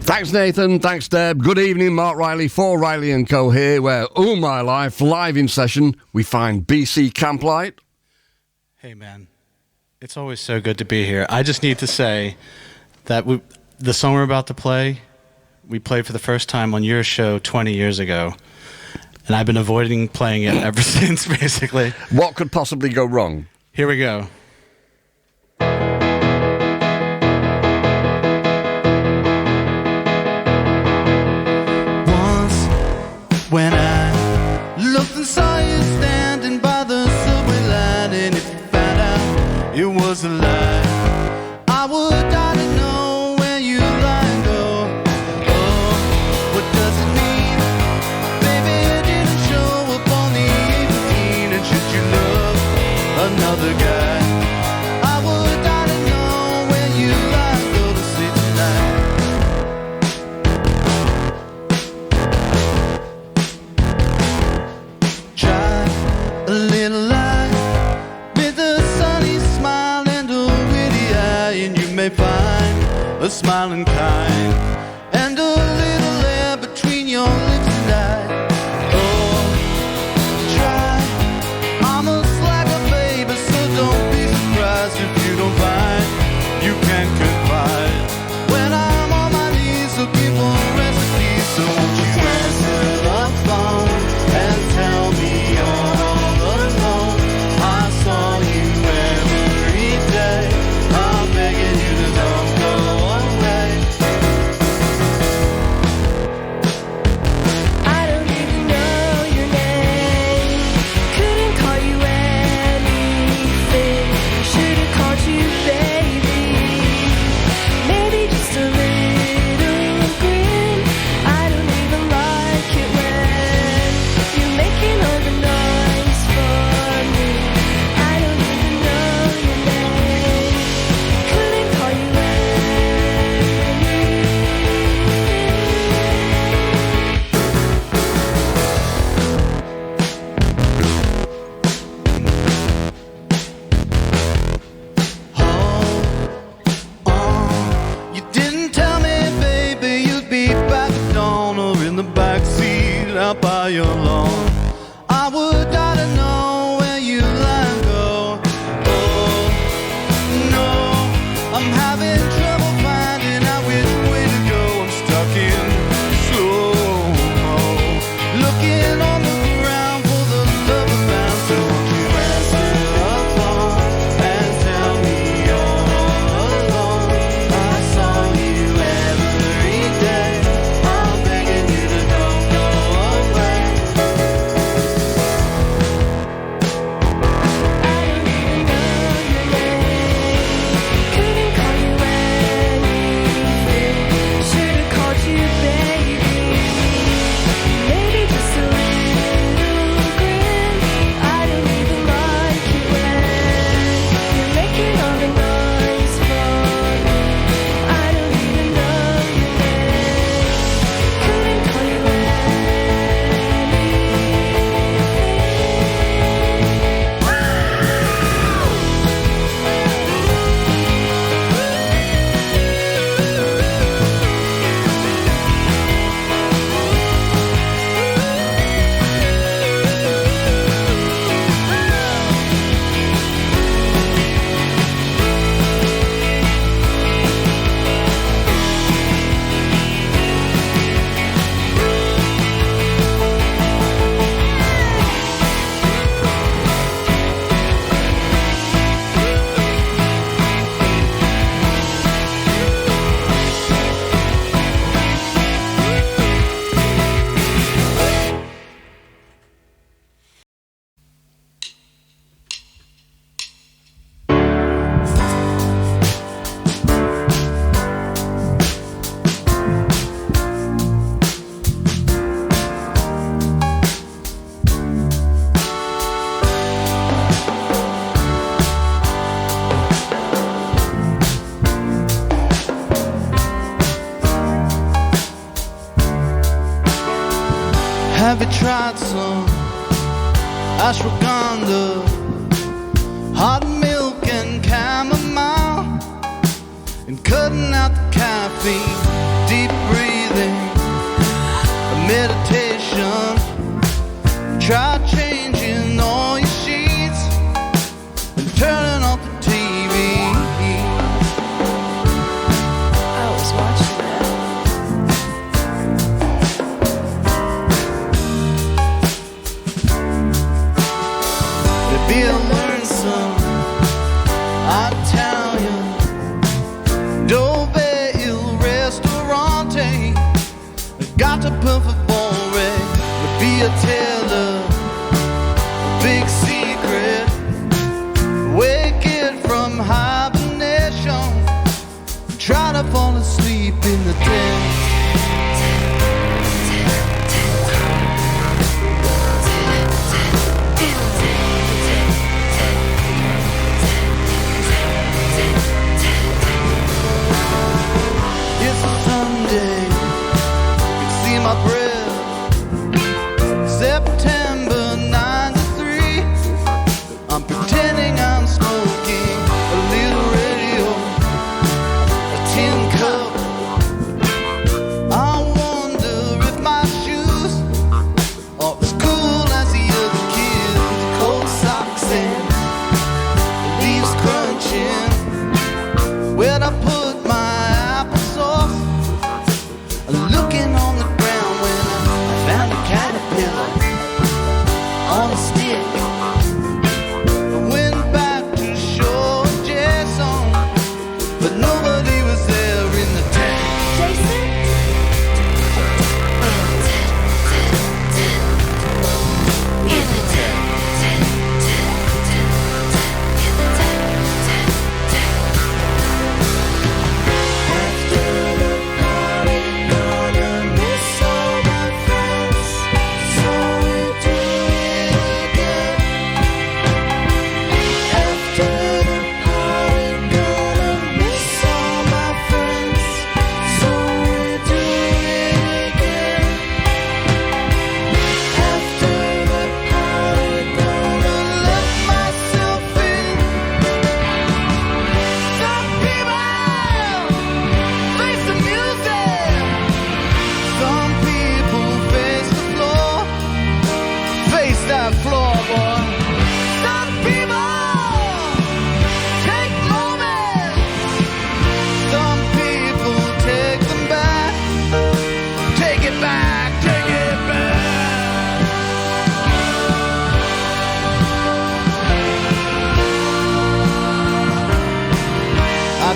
Thanks, Nathan. Thanks, Deb. Good evening, Mark Riley for Riley & Co. here, where All My Life, live in session, we find BC Camplight. Hey, man. It's always so good to be here. I just need to say that the song we're about to play, we played for the first time on your show 20 years ago, and I've been avoiding playing it ever since, basically. What could possibly go wrong? Here we go. When I looked and saw you standing by the subway line, and if you found out it was a lie, I would die to know where you lie and go. Oh, what does it mean? Baby, you didn't show up on the 18, and should you love another guy, I would die to know where you lie and go to sleep tonight. A little lie with a sunny smile and a witty eye, and you may find a smiling kind and a little air between your lips and I. Oh, try. I'm a slacker, baby, so don't be surprised if you don't find you can confide when I'm on my knees looking for recipes. So won't you answer the phone and tell me you're out by your lawn. I would die to know where you lie and go. Oh, no, I'm having trouble finding out which way to go. I'm stuck in slow-mo, looking on the ground for the love I found. So won't you answer the phone and tell me you're all alone? I saw you every day. I'm begging you to don't go away. Have you tried some ashwagandha, hot milk and chamomile, and cutting out the caffeine deep breathing, meditation. Try changing all your sheets and turning off the TV. I was watching that. Be a learnsome Italian, dove il ristorante. Got to per favore, be a tailor, a big secret. Wake it from hibernation, try to fall asleep in the tent. My breath, September 93. I'm pretending I'm smoking a little radio, a tin cup. I wonder if my shoes are as cool as the other kids. The cold socks and leaves crunching. Where'd I put my applesauce? Looking on the ground when I found a caterpillar on a stick. I went back to show Jason, but nobody was there in the tent. Jason? In the tent.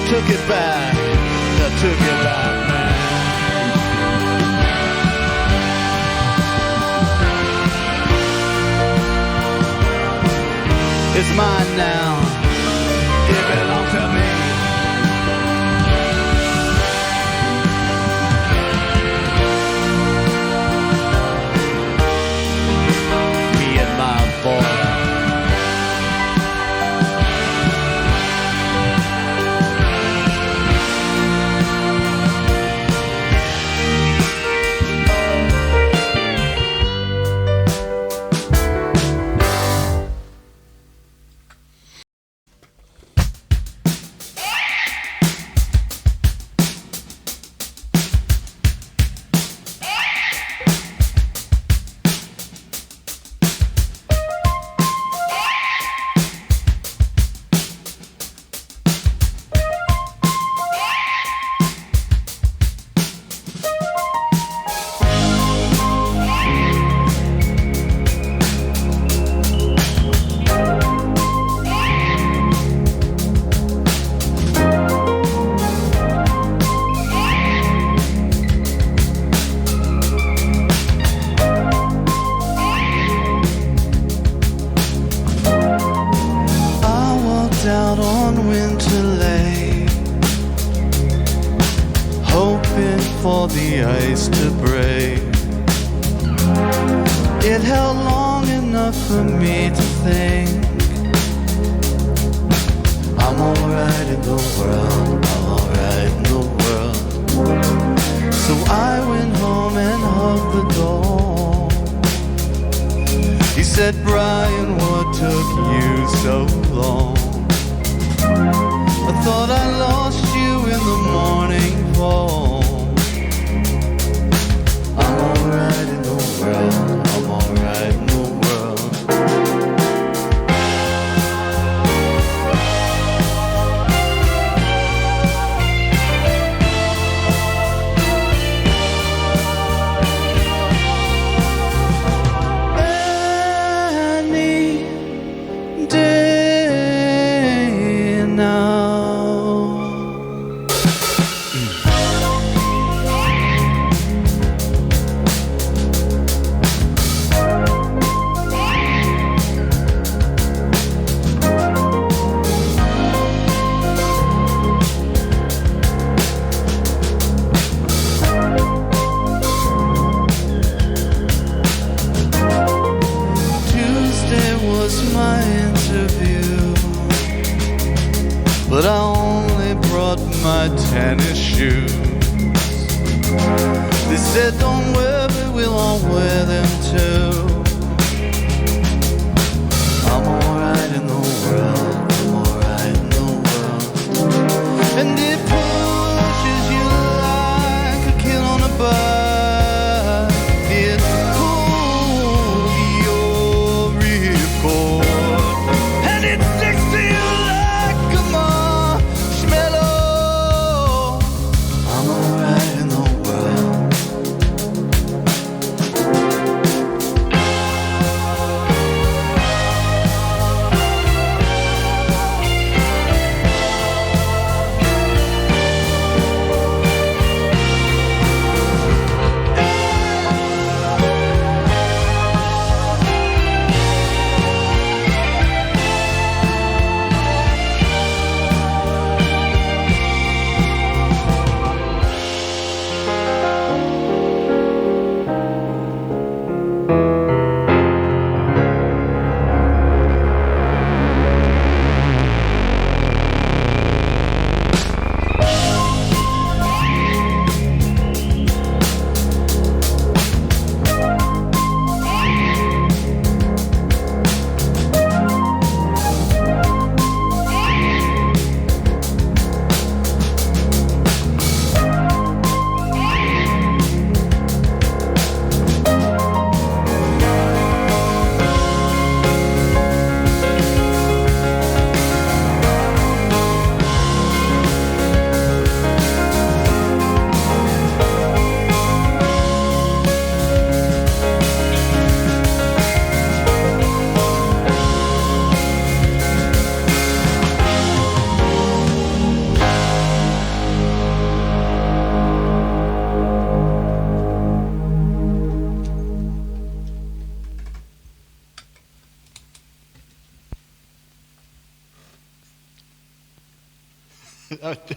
Took it back, I took it back, man. It's mine now, it belongs to me. Me and my boy. Out on winter lake, hoping for the ice to break. It held long enough for me to think I'm alright in the world, I'm alright in the world. So I went home and hugged the door. He said, Brian, what took you so long? I thought I lost you in the morning fall. said, don't worry, we'll all wear them too. I'm alright in the world, I'm alright in the world. And it pushes you like a kill on a bud. It pulls your ripcord, and it sticks to you like a marshmallow. I'm alright in the world.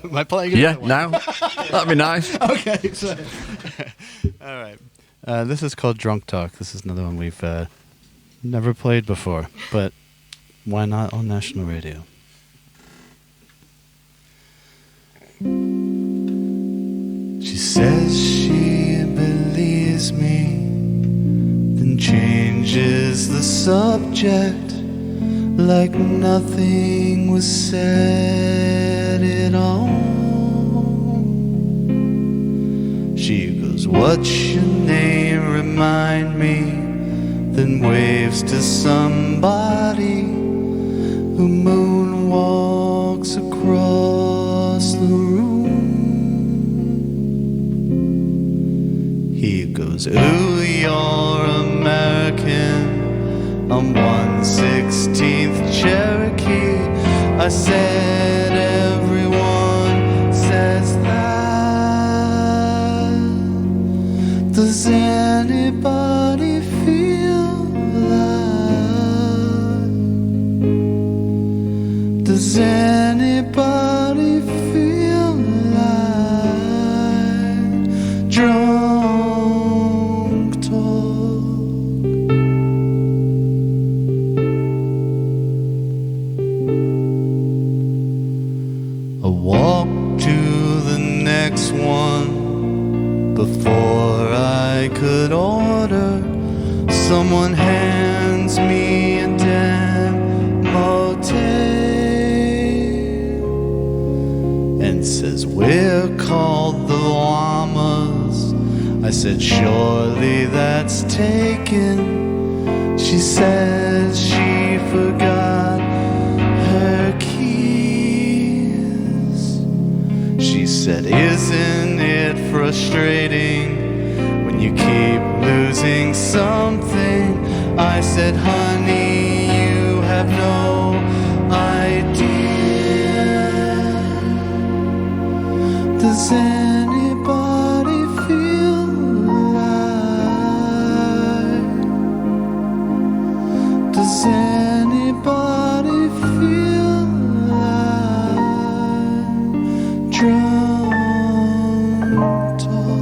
Am I playing it? Yeah, now? That'd be nice. Okay, so all right. This is called Drunk Talk. This is another one we've never played before, but why not on national radio? She says she believes me, then changes the subject like nothing was said at all. She goes, what's your name, remind me, then waves to somebody who moonwalks across the room. He goes, ooh, you're American, I'm 1/16th Cherokee. I said, everyone says that. Does anybody feel that? Does anybody feel like drunk talk? I walk to the next one before I could order. Someone hands me a demo tape and says, we're called the Llamas. I said, surely that's taken. She said she forgot her keys. She said, isn't it frustrating when you keep losing something? I said, honey, you have no idea. Does anybody feel like? Does anybody feel like drunk talk?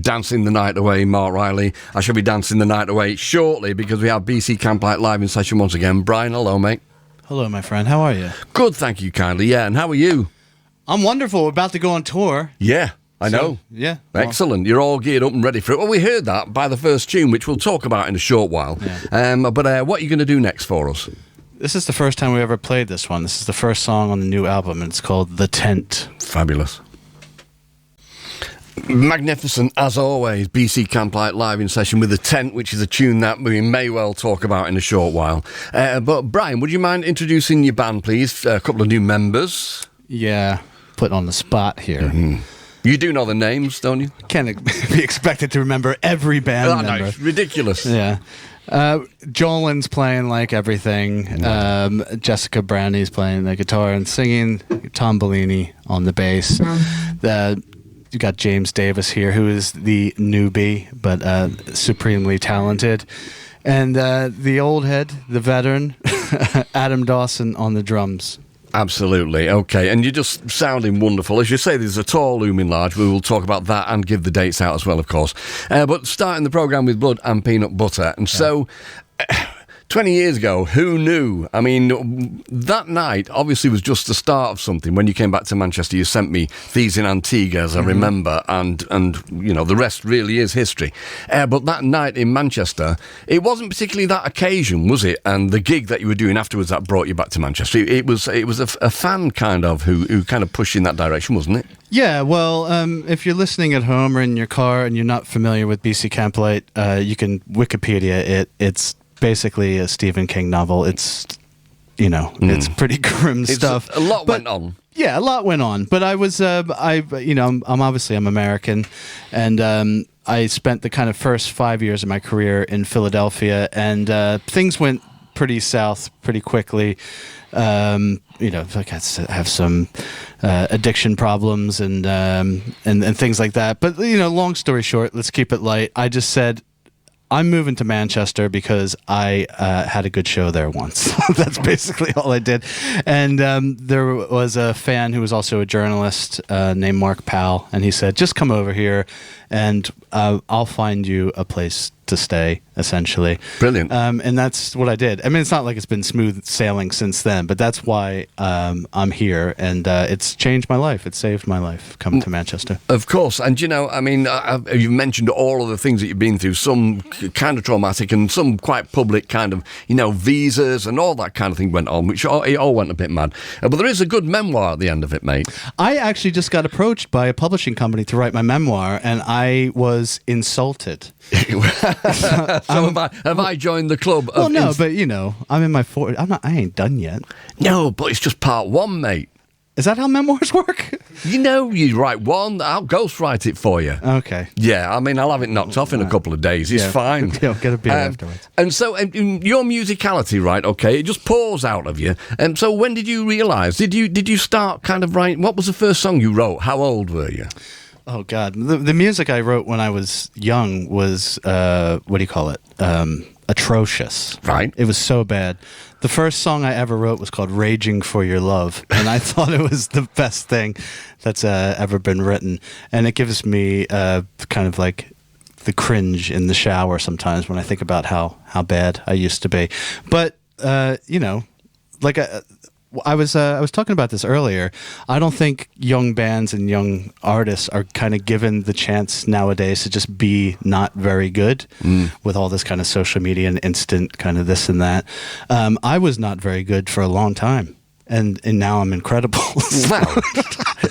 dancing the night away, Mark Riley. I shall be dancing the night away shortly because we have BC Camplight live in session once again. Brian, hello, mate. Hello, my friend. How are you? Good, thank you kindly. Yeah, and how are you? I'm wonderful. We're about to go on tour. Yeah, I know. Yeah. Excellent. You're all geared up and ready for it. Well, we heard that by the first tune, which we'll talk about in a short while. Yeah. But what are you going to do next for us? This is the first time we ever played this one. This is the first song on the new album, and it's called The Tent. Fabulous. Magnificent, as always, BC Camplight live in session with The Tent, which is a tune that we may well talk about in a short while. But, Brian, would you mind introducing your band, please? A couple of new members. Yeah, put on the spot here. Mm-hmm. You do know the names, don't you? Can't be expected to remember every band member. No, it's ridiculous. Yeah. Jolin's playing like everything. Jessica Brandy's playing the guitar and singing. Tom Bellini on the bass. You got James Davis here, who is the newbie, but supremely talented. And the old head, the veteran, Adam Dawson on the drums. Absolutely. Okay. And you're just sounding wonderful. As you say, there's a tour looming large. We will talk about that and give the dates out as well, of course. But starting the programme with Blood and Peanut Butter. And so... 20 years ago, who knew? I mean, that night obviously was just the start of something. When you came back to Manchester, you sent me Thieves in Antigua, as I remember, and you know, the rest really is history. But that night in Manchester, it wasn't particularly that occasion, was it? And the gig that you were doing afterwards that brought you back to Manchester, it was a fan kind of who kind of pushed in that direction, wasn't it? Yeah, well, if you're listening at home or in your car and you're not familiar with BC Camplight, you can Wikipedia it. It's basically a Stephen King novel. It's, it's pretty grim stuff. A lot went on. Yeah, a lot went on. But I was, I'm American, and I spent the kind of first 5 years of my career in Philadelphia, and things went pretty south pretty quickly. Like I have some addiction problems and things like that. But long story short, let's keep it light. I just said, I'm moving to Manchester because I had a good show there once. That's basically all I did. And there was a fan who was also a journalist named Mark Powell, and he said, just come over here and I'll find you a place to stay, essentially. Brilliant. And that's what I did. I mean, it's not like it's been smooth sailing since then, but that's why I'm here, and it's changed my life. It saved my life coming to Manchester. Of course. And, you've mentioned all of the things that you've been through, some kind of traumatic and some quite public kind of, visas and all that kind of thing went on, which it all went a bit mad. But there is a good memoir at the end of it, mate. I actually just got approached by a publishing company to write my memoir, and I was insulted. So have I joined the club? Well, no, but I'm in my 40s. I ain't done yet. No, but it's just part one, mate. Is that how memoirs work? You write one, I'll ghostwrite it for you. Okay. Yeah, I'll have it knocked off in a couple of days. It's fine. Yeah, get a beer afterwards. And so, your musicality, right? Okay, it just pours out of you. And so, when did you realise? Did you start kind of writing? What was the first song you wrote? How old were you? Oh God, the music I wrote when I was young was atrocious. Right. It was so bad. The first song I ever wrote was called "Raging for Your Love," and I thought it was the best thing that's ever been written. And it gives me kind of like the cringe in the shower sometimes when I think about how bad I used to be. But I was talking about this earlier. I don't think young bands and young artists are kind of given the chance nowadays to just be not very good with all this kind of social media and instant kind of this and that. I was not very good for a long time. And now I'm incredible. Wow.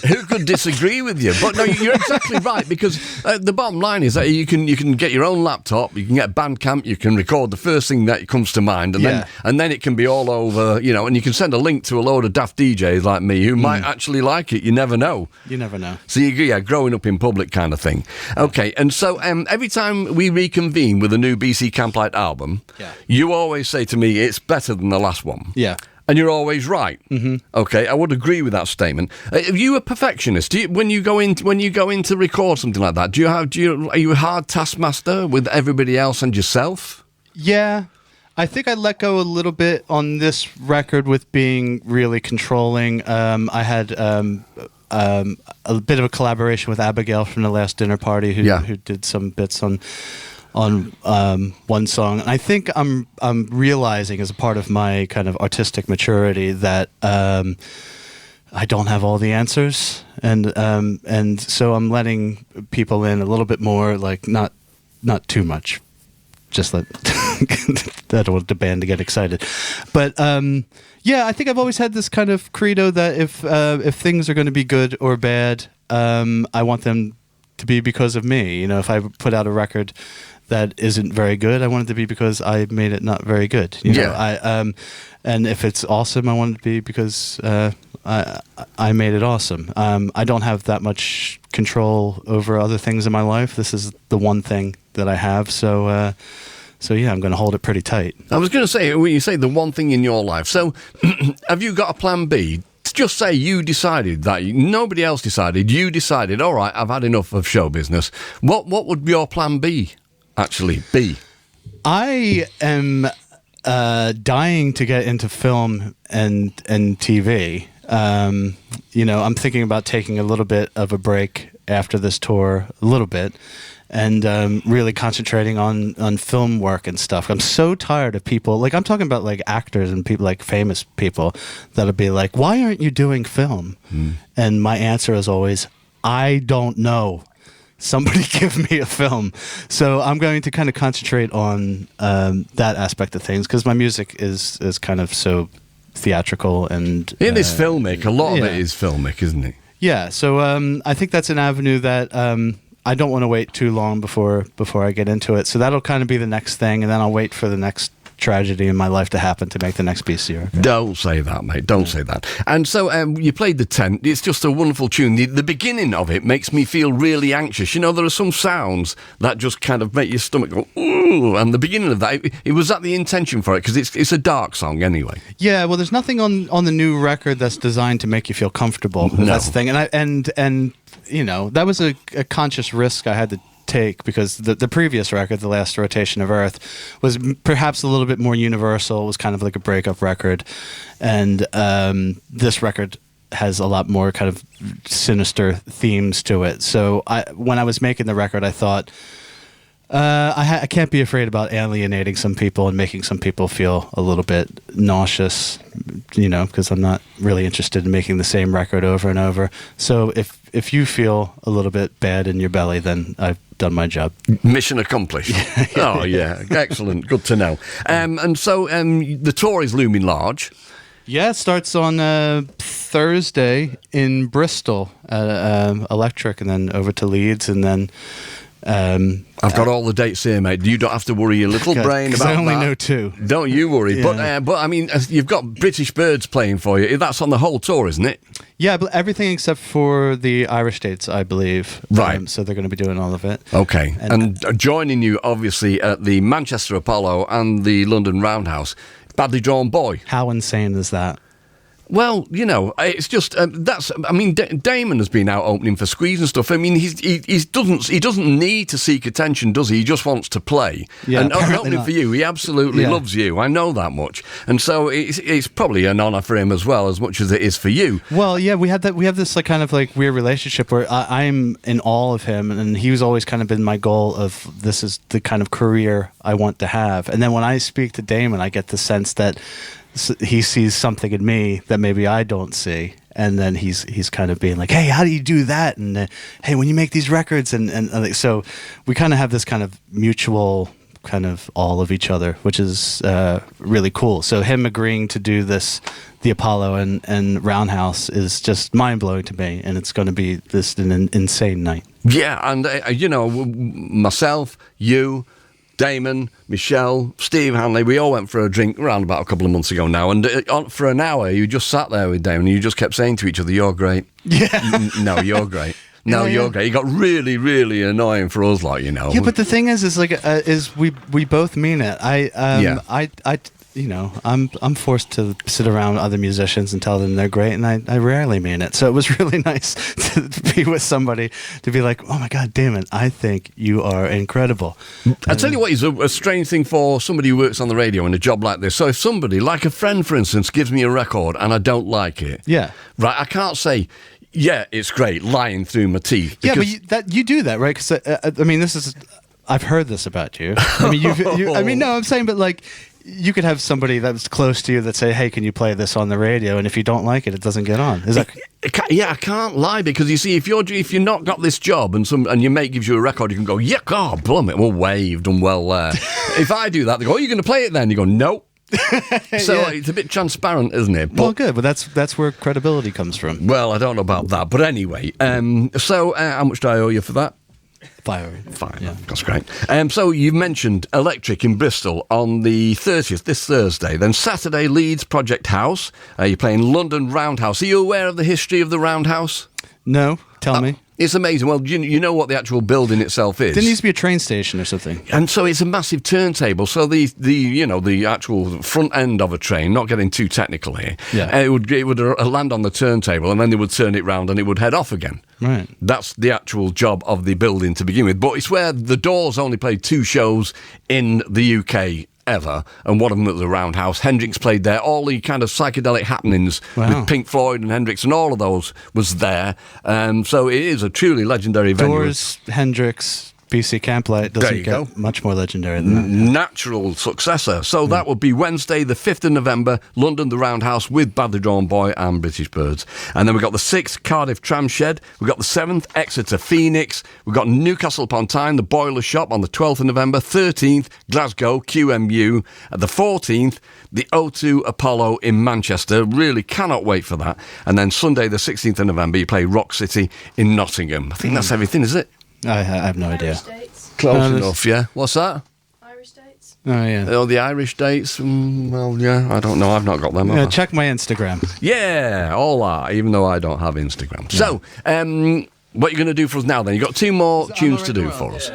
Who could disagree with you? But no, you're exactly right, because the bottom line is that you can get your own laptop, you can get Bandcamp, you can record the first thing that comes to mind, and then it can be all over, and you can send a link to a load of daft DJs like me who might actually like it. You never know. You never know. So growing up in public kind of thing. Okay, and so every time we reconvene with a new BC Camplight album, you always say to me, it's better than the last one. Yeah. And you're always right. Mm-hmm. Okay, I would agree with that statement. Are you a perfectionist? When you go in to record something like that, are you a hard taskmaster with everybody else and yourself? Yeah, I think I let go a little bit on this record with being really controlling. I a bit of a collaboration with Abigail from the Last Dinner Party, who did some bits on one song. And I think I'm realizing, as a part of my kind of artistic maturity, that I don't have all the answers, and so I'm letting people in a little bit more, like not too much. Just let I don't want the band to get excited, but I think I've always had this kind of credo that if things are going to be good or bad, I want them to be because of me. You know, if I put out a record that isn't very good, I want it to be because I made it not very good. You know, and if it's awesome, I want it to be because I made it awesome. I don't have that much control over other things in my life. This is the one thing that I have, so I'm going to hold it pretty tight. I was going to say, when you say the one thing in your life, so have you got a plan B? Just say you decided that, nobody else decided, you decided, all right, I've had enough of show business. What would your plan B actually be? I am dying to get into film and TV. You know, I'm thinking about taking a little bit of a break after this tour, a little bit, and really concentrating on film work and stuff. I'm so tired of people, like I'm talking about like actors and people, like famous people, that'll be like, why aren't you doing film? And my answer is always, I don't know. Somebody give me a film. So I'm going to kind of concentrate on that aspect of things, because my music is kind of so theatrical, and it is filmic. A lot of it is filmic, isn't it? Yeah. So I think that's an avenue that I don't want to wait too long before I get into it. So that'll kind of be the next thing, and then I'll wait for the next tragedy in my life to happen to make the next BC record. Don't say that, mate. Don't say that. And so you played The Tent. It's just a wonderful tune. The beginning of it makes me feel really anxious. You know, there are some sounds that just kind of make your stomach go, ooh, and the beginning of that, it was that the intention for it? Because it's a dark song anyway. Yeah, well, there's nothing on the new record that's designed to make you feel comfortable. No. That's the thing. And you know, that was a conscious risk I had to take, because the previous record, The Last Rotation of Earth, was perhaps a little bit more universal. It was kind of like a breakup record, and this record has a lot more kind of sinister themes to it. So when I was making the record, I thought, I can't be afraid about alienating some people and making some people feel a little bit nauseous, you know, because I'm not really interested in making the same record over and over. So if you feel a little bit bad in your belly, then I've done my job. Mission accomplished. Oh, yeah. Excellent. Good to know. And so the tour is looming large. Yeah, it starts on Thursday in Bristol at Electric, and then over to Leeds, and then... I've got all the dates here, mate. You don't have to worry your little brain about that. I only know two. Don't you worry. Yeah. But I mean, you've got British Birds playing for you. That's on the whole tour, isn't it? Yeah, but everything except for the Irish dates, I believe. Right. So they're going to be doing all of it. Okay. And joining you, obviously, at the Manchester Apollo and the London Roundhouse, Badly Drawn Boy. How insane is that? Well, you know, it's just Damon has been out opening for Squeeze and stuff. I mean, he doesn't need to seek attention, does he? He just wants to play. Yeah, and opening for you, he absolutely loves you. I know that much, and so it's probably an honour for him as well, as much as it is for you. Well, yeah, we have this like kind of like weird relationship where I'm in awe of him, and he was always kind of been my goal of, this is the kind of career I want to have. And then when I speak to Damon, I get the sense that he sees something in me that maybe I don't see, and then he's kind of being like, hey, how do you do that? And hey, when you make these records, and so we kind of have this kind of mutual kind of all of each other, which is really cool. So him agreeing to do this, the Apollo and Roundhouse, is just mind blowing to me, and it's going to be an insane night. Yeah, and you know, myself, you, Damon, Michelle, Steve Hanley, we all went for a drink around about a couple of months ago now, and for an hour you just sat there with Damon and you just kept saying to each other, you're great. Yeah. No, you're great. No, you're great. You got really, really annoying for us, like, you know. Yeah, but the thing is like, we both mean it. I you know, I'm forced to sit around other musicians and tell them they're great, and I rarely mean it. So it was really nice to be with somebody to be like, oh my God, Damon, I think you are incredible. I tell you what, it's a strange thing for somebody who works on the radio in a job like this. So if somebody, like a friend, for instance, gives me a record and I don't like it, yeah, right, I can't say, Yeah, it's great, lying through my teeth. Yeah, because- but you do that, right? Because I mean, I've heard this about you. I mean, I mean, no, I'm saying, but like, you could have somebody that's close to you that say, "Hey, can you play this on the radio?" And if you don't like it, it doesn't get on. Is that? Yeah, I can't lie, because you see, if you're not got this job and your mate gives you a record, you can go, "Yeah, God, blum it, well, waved and well there." If I do that, they go, "Oh, you're going to play it then?" You go, "Nope." So Yeah. it's a bit transparent, isn't it? Well, good, but that's where credibility comes from. Well, I don't know about that, but anyway. So how much do I owe you for that? Fire. Fine, Yeah. that's great. So you've mentioned Electric in Bristol on the 30th, this Thursday. Then Saturday, Leeds Project House. You're playing London Roundhouse. Are you aware of the history of the Roundhouse? No, tell me. It's amazing. Well, you know what the actual building itself is. There needs to be a train station or something. And so it's a massive turntable. So the actual front end of a train, not getting too technical here, Yeah. it would land on the turntable, and then they would turn it round and it would head off again. Right. That's the actual job of the building to begin with. But it's where the Doors only played 2 shows in the UK ever, and one of them was the Roundhouse. Hendrix played there. All the kind of psychedelic happenings with Pink Floyd and Hendrix and all of those was there. So it is a truly legendary venue. Doors, Hendrix, BC Camplight There you doesn't go. get much more legendary than that. Natural successor. So that would be Wednesday, the 5th of November, London, the Roundhouse with Badly Drawn Boy and British Birds. And then we've got the 6th, Cardiff Tramshed. We've got the 7th, Exeter Phoenix. We've got Newcastle upon Tyne, the Boiler Shop on the 12th of November. 13th, Glasgow, QMU. At the 14th, the O2 Apollo in Manchester. Really cannot wait for that. And then Sunday, the 16th of November, you play Rock City in Nottingham. I think that's everything, is it? I have no idea. Irish dates. Close this- enough, yeah. What's that? Irish dates. Oh yeah. Oh, the Irish dates? Well, yeah, I don't know. I've not got them. have Yeah, I? check my Instagram. Yeah, all that, even though I don't have Instagram. So, what are you going to do for us now, then? You've got 2 more tunes to do for us.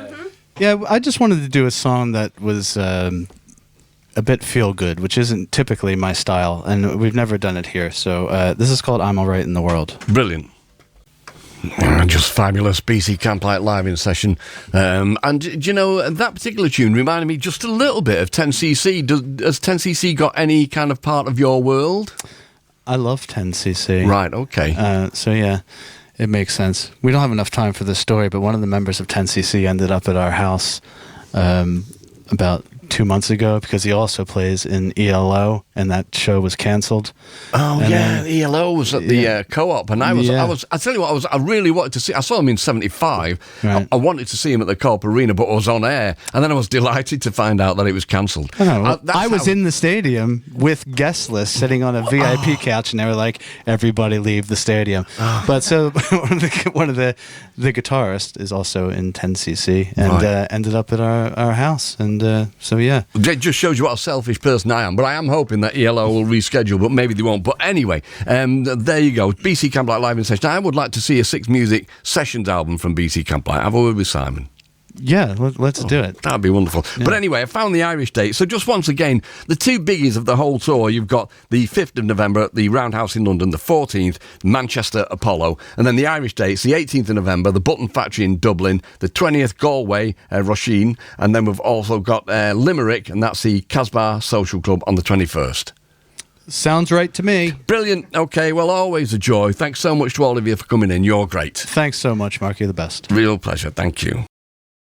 Yeah, I just wanted to do a song that was a bit feel good, which isn't typically my style, and we've never done it here. So this is called "I'm Alright in the World." Brilliant. Just fabulous BC Camplight live in session. And do you know, that particular tune reminded me just a little bit of 10cc. Has 10cc got any kind of part of your world? I love 10cc. Right, okay. So yeah, it makes sense. We don't have enough time for this story, but one of the members of 10cc ended up at our house about 2 months ago because he also plays in ELO, and that show was cancelled. Oh, and yeah, ELO was at the co-op, and I tell you what, I really wanted to see, I saw him in 75. Right. I wanted to see him at the Co-op Arena, but I was on air, and then I was delighted to find out that it was cancelled. I was in the stadium with guest list sitting on a VIP couch, and they were like, "Everybody leave the stadium." But so one of the guitarists is also in 10cc and Right. ended up at our house, and so yeah. It just shows you what a selfish person I am, but I am hoping that ELO will reschedule, but maybe they won't. But anyway, there you go. BC Camplight live in session. I would like to see a 6 Music Sessions album from BC Camplight. Have a word with Simon. Yeah, let's do it. That'd be wonderful. Yeah. But anyway, I found the Irish date. So just once again, the 2 biggies of the whole tour, you've got the 5th of November at the Roundhouse in London, the 14th, Manchester Apollo, and then the Irish dates, the 18th of November, the Button Factory in Dublin, the 20th, Galway, Roisin, and then we've also got Limerick, and that's the Casbah Social Club on the 21st. Sounds right to me. Brilliant. Okay, well, always a joy. Thanks so much to all of you for coming in. You're great. Thanks so much, Mark. You're the best. Real pleasure. Thank you.